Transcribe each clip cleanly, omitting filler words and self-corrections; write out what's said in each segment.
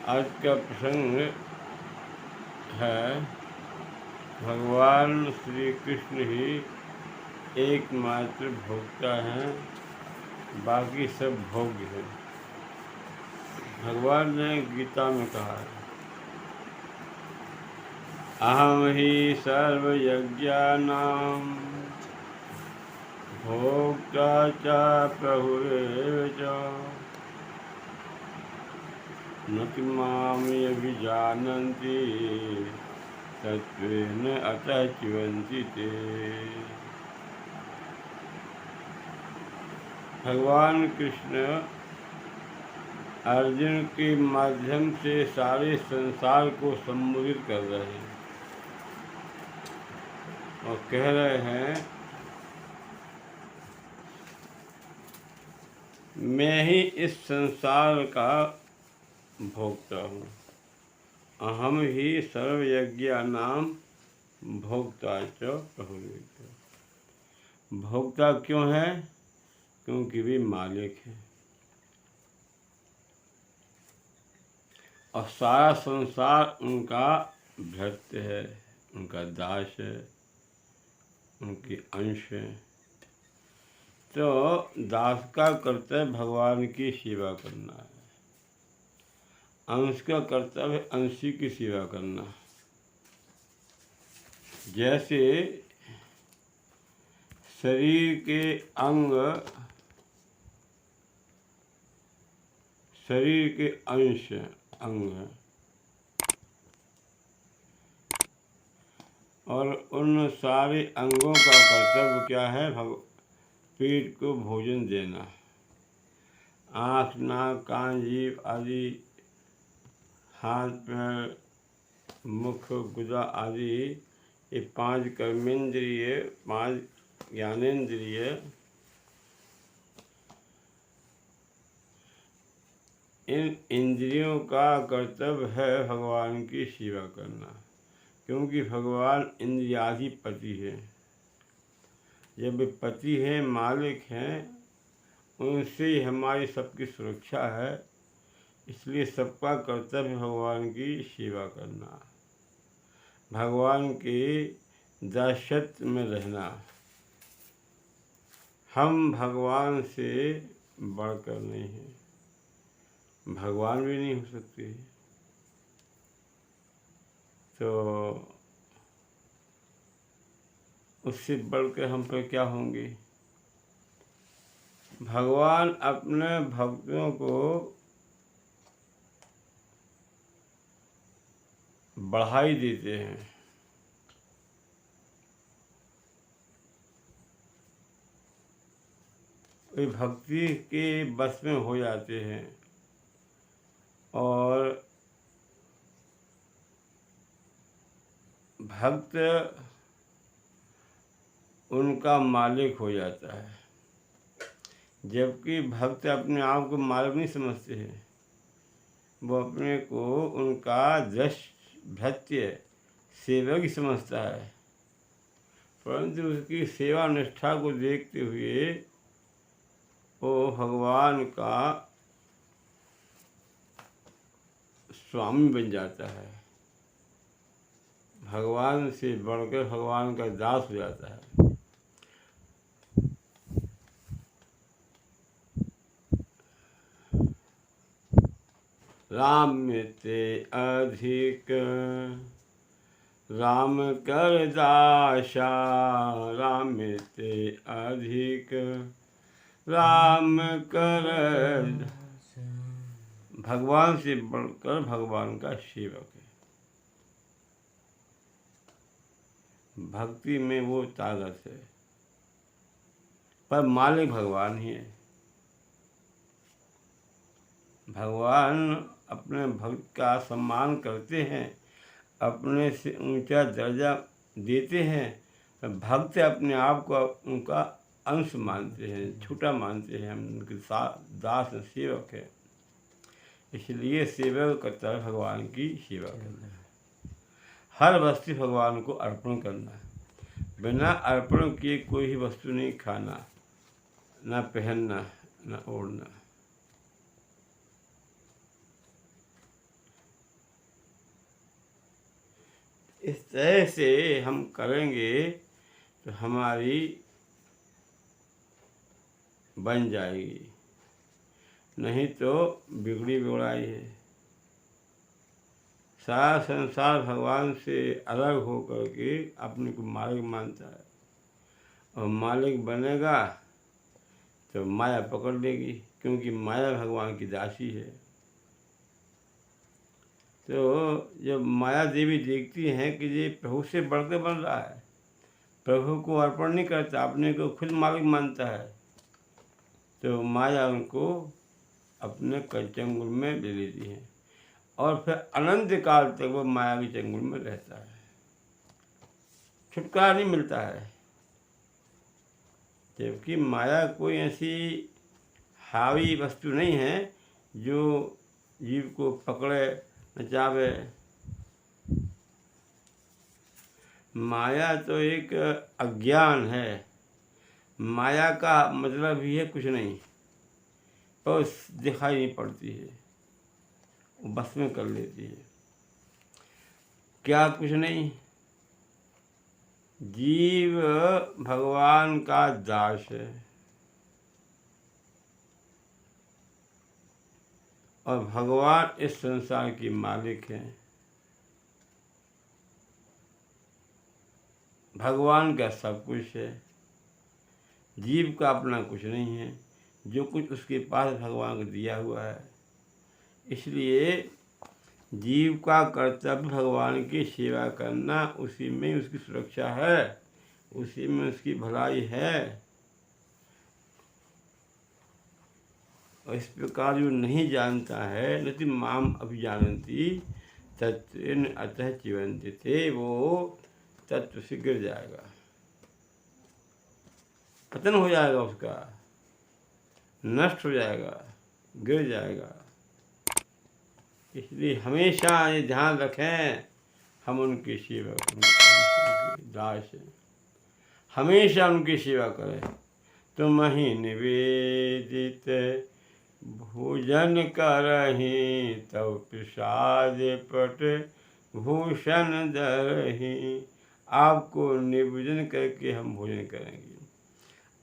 आज का प्रसंग है भगवान श्री कृष्ण ही एकमात्र भोक्ता हैं, बाकी सब भोग्य हैं। भगवान ने गीता में कहा है, अहम ही सर्वयज्ञानां भोक्ता च प्रभुरेव च न कि माम् अभिजानन्ति तत्त्वेन अतः च्युवन्ति ते। भगवान कृष्ण अर्जुन के माध्यम से सारे संसार को संबोधित कर रहे हैं और कह रहे हैं, मैं ही इस संसार का भोक्ता हूँ। अहम ही सर्वयज्ञानां भोक्ता च प्रभुरेव। भोक्ता क्यों है? क्योंकि वे मालिक हैं और सारा संसार उनका भृत्य है, उनका दास है, उनके अंश है। तो दास का कर्तव्य भगवान की सेवा करना है, अंश का कर्तव्य अंशी की सेवा करना। जैसे शरीर के अंश अंग हैं और उन सारे अंगों का कर्तव्य क्या है? पेट को भोजन देना। आँख, नाक, कान, जीभ आदि, हाथ, पैर, मुख, गुदा आदि, ये 5 कर्मेंद्रिय, 5 ज्ञानेंद्रिय, इन इंद्रियों का कर्तव्य है भगवान की सेवा करना, क्योंकि भगवान इंद्रियाधिपति है। जब वे पति हैं, मालिक हैं, उनसे ही हमारी सबकी सुरक्षा है। इसलिए सबका कर्तव्य भगवान की सेवा करना, भगवान के दासत्व में रहना। हम भगवान से बढ़कर नहीं हैं, भगवान भी नहीं हो सकते। तो उससे बढ़कर हम पर क्या होंगे? भगवान अपने भक्तों को बढ़ाई देते हैं। वे भक्ति के बस में हो जाते हैं और भक्त उनका मालिक हो जाता है। जबकि भक्त अपने आप को मालिक नहीं समझते हैं, वो अपने को उनका भृत्य सेवक ही समझता है। परंतु उसकी सेवा निष्ठा को देखते हुए वो भगवान का स्वामी बन जाता है, भगवान से बढ़कर भगवान का दास हो जाता है। राम में ते अधिक राम कर दासा, राम में ते अधिक राम कर। भगवान से बढ़कर भगवान का सेवक है। भक्ति में वो ताकत है, पर मालिक भगवान ही है। भगवान अपने भक्त का सम्मान करते हैं, अपने से ऊंचा दर्जा देते हैं। भक्त अपने आप को उनका अंश मानते हैं, छोटा मानते हैं, हम उनके दास सेवक है। इसलिए सेवक करता है भगवान की सेवा करना है। हर वस्तु भगवान को अर्पण करना है। बिना अर्पण किए कोई ही वस्तु नहीं खाना, ना पहनना, ना ओढ़ना। इस तरह से हम करेंगे तो हमारी बन जाएगी, नहीं तो बिगड़ी बिगड़ाई है। सारा संसार भगवान से अलग हो करके अपने को मालिक मानता है, और मालिक बनेगा तो माया पकड़ लेगी, क्योंकि माया भगवान की दासी है। तो जब माया देवी देखती हैं कि ये प्रभु से बढ़कर बन रहा है, प्रभु को अर्पण नहीं करता, अपने को खुद मालिक मानता है, तो माया उनको अपने चंगुल में ले लेती है, और फिर अनंत काल तक वो माया के चंगुल में रहता है, छुटकारा नहीं मिलता है। जबकि माया कोई ऐसी हावी वस्तु नहीं है जो जीव को पकड़े नचावे। माया तो एक अज्ञान है, माया का मतलब ही है कुछ नहीं, और दिखाई नहीं पड़ती है, वो बस में कर लेती है। क्या कुछ नहीं? जीव भगवान का दास है, और भगवान इस संसार की मालिक हैं। भगवान का सब कुछ है, जीव का अपना कुछ नहीं है, जो कुछ उसके पास भगवान को दिया हुआ है। इसलिए जीव का कर्तव्य भगवान की सेवा करना, उसी में उसकी सुरक्षा है, उसी में उसकी भलाई है। और इस प्रकार जो नहीं जानता है, नति माम अभिजानन्ति तत्वेन अतः जीवन्ति थे, वो तत्व से गिर जाएगा, पतन हो जाएगा, उसका नष्ट हो जाएगा, गिर जाएगा। इसलिए हमेशा ये ध्यान रखें, हम उनकी सेवा, उनकी दास हैं, हमेशा उनकी सेवा करें। तुम ही निवेदित भोजन करहीं, तब प्रसाद पट भूषण दरहीं। आपको निवेदन करके हम भोजन करेंगे,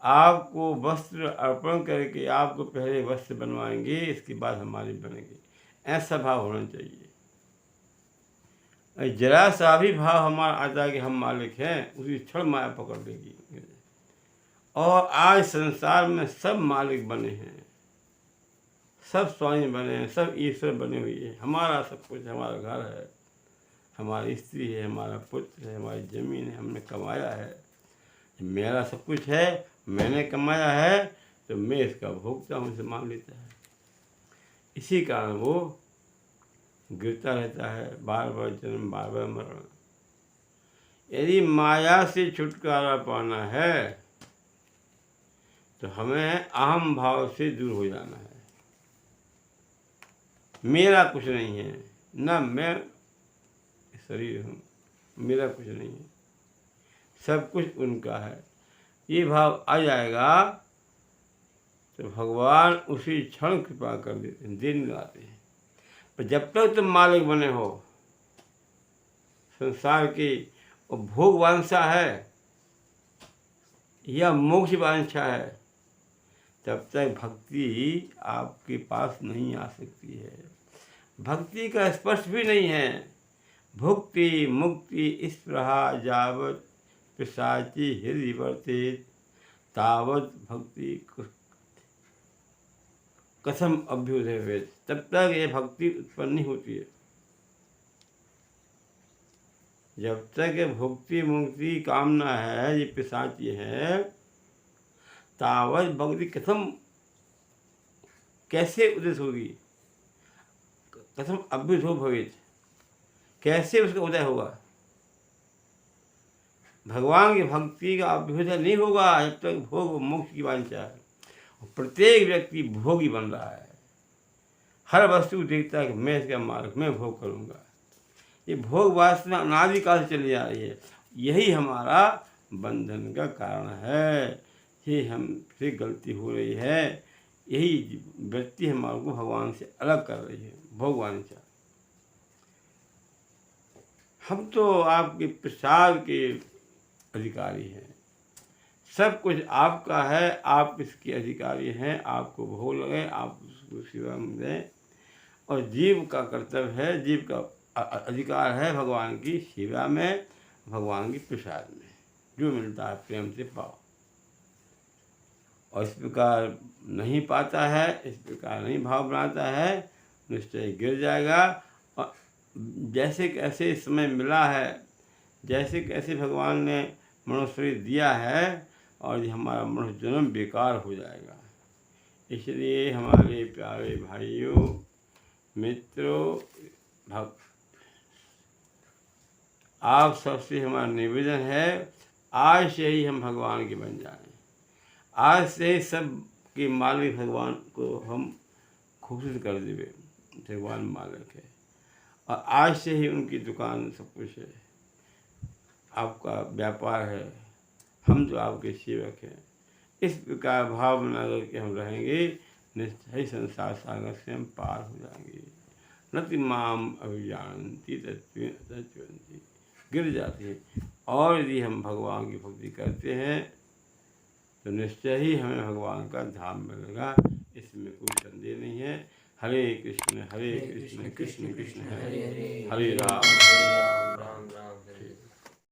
आपको वस्त्र अर्पण करके आपको पहले वस्त्र बनवाएंगे, इसके बाद हमारे बनेंगे। ऐसा भाव होना चाहिए। जरा सा भी भाव हमारा आता है कि हम मालिक हैं, उसी क्षण माया पकड़ लेगी। और आज संसार में सब मालिक बने हैं, सब स्वामी बने हैं, सब ईश्वर बने हुए हैं। हमारा सब कुछ, हमारा घर है, हमारी स्त्री है, हमारा पुत्र है, हमारी ज़मीन है, हमने कमाया है, मेरा सब कुछ है, मैंने कमाया है, तो मैं इसका भोगता हूँ, इसे मान लेता है। इसी कारण वो गिरता रहता है, बार बार जन्म, बार बार मरण। यदि माया से छुटकारा पाना है तो हमें अहम भाव से दूर हो जाना है। मेरा कुछ नहीं है, ना मैं शरीर हूँ, मेरा कुछ नहीं है, सब कुछ उनका है। ये भाव आ जाएगा तो भगवान उसी क्षण कृपा कर देते हैं, दिन लगाते हैं। पर जब तक तुम मालिक बने हो, संसार की भोग वांछा है या मोक्ष वांछा है, तब तक भक्ति आपके पास नहीं आ सकती है। भक्ति का स्पर्श भी नहीं है। भुक्ति मुक्ति स्पृहा जावत पिशाची हृदय वर्तेत, तावत भक्ति कथम अभ्युदय वेद। तब तक ये भक्ति उत्पन्न नहीं होती है। जब तक ये भुक्ति मुक्ति कामना है, ये पिशाची है, तावत भक्ति कथम, कैसे उदित होगी, कथम अभ्युदय भवेत, कैसे उसका उदय होगा। भगवान की भक्ति का अभ्युदय नहीं होगा जब तक भोग मोक्ष की वांछा है। प्रत्येक व्यक्ति भोगी बन रहा है, हर वस्तु देखता है कि मैं इसका मालिक, मैं भोग करूँगा। ये भोग वासना अनादिकाल से चली आ रही है, यही हमारा बंधन का कारण है। ये हमसे गलती हो रही है, यही व्यक्ति हमारे को भगवान से अलग कर रही है, भोग वांछा। हम तो आपके प्रसाद के अधिकारी हैं, सब कुछ आपका है, आप इसके अधिकारी हैं, आपको भोग लगे, आप उसको सेवा में दें। और जीव का कर्तव्य है, जीव का अधिकार है भगवान की सेवा में, भगवान के प्रसाद में, जो मिलता है प्रेम से पाओ। और इस प्रकार नहीं पाता है, इस प्रकार नहीं भाव बनाता है, निश्चय गिर जाएगा। और जैसे कैसे समय मिला है, जैसे कैसे भगवान ने मनुष्य शरीर दिया है, और ये हमारा मनुष्य जन्म बेकार हो जाएगा। इसलिए हमारे प्यारे भाइयों, मित्रों, भक्त, आप सबसे हमारा निवेदन है, आज से ही हम भगवान के बन जाएं। आज से ही सब के मालिक भगवान को हम घोषित कर देवे, भगवान मालिक है, और आज से ही उनकी दुकान सब कुछ है, आपका व्यापार है, हम तो आपके सेवक हैं। इस प्रकार भाव बना करके हम रहेंगे, निश्चय संसार सागर से हम पार हो जाएंगे। नति माम अभिजानती तत्वंती, गिर जाते हैं। और यदि हम भगवान की भक्ति करते हैं तो निश्चय ही हमें भगवान का धाम मिलेगा, इसमें कोई संदेह नहीं है। हरे कृष्ण कृष्ण कृष्ण हरे हरे, हरे राम राम राम।